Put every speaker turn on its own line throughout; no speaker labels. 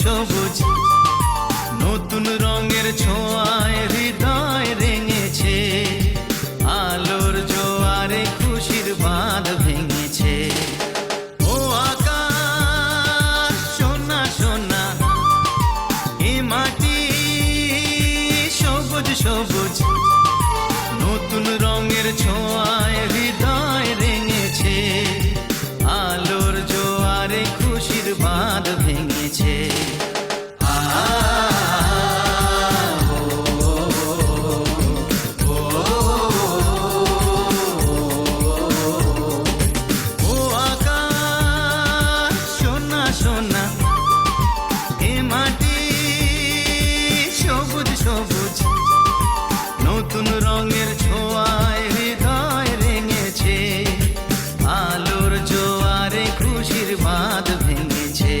সবুজ নতুন রঙের ছোঁয়ায় হৃদয় রেঙেছে, আলোর জোয়ারে খুশির বাঁধ ভেঙেছে। ও আকাশ সোনা সোনা, এ মাটি সবুজ সবুজ নতুন রঙের ছোঁয়ায় হৃদয় রেঙেছে, আলোর জোয়ারে খুশির বাঁধ ভেঙেছে। ও আকাশ সোনা সোনা, এ মাটি সবুজ সবুজ নতুন রঙের ছোঁয়ায় হৃদয় রেঙেছে, আলোর জোয়ারে খুশির বাঁধ ভেঙেছে।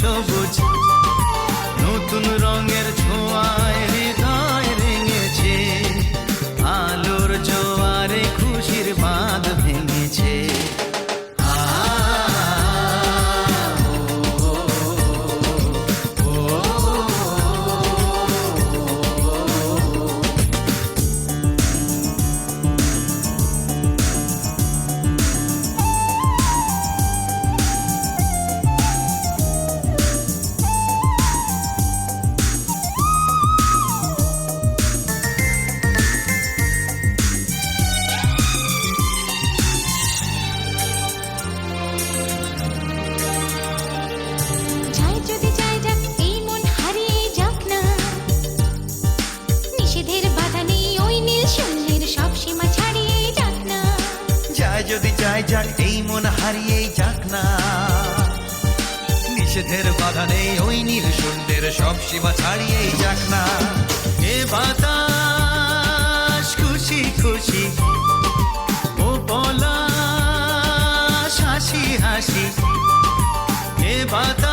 সবুজ নতুন রঙের ছোঁয়ায় হৃদয় রেঙেছে, আলোর জোয়ারে খুশির বাঁধ ভেঙেছে। যদি চাই যাক এই মন হারিয়েই যাক না, নিষেধের বাধা নেই ওই নীল শূন্যের সব সীমা ছাড়িয়েই যাক না। এ বাতাস খুশি খুশি, ও পলাশ হাসি হাসি, এ বাতাস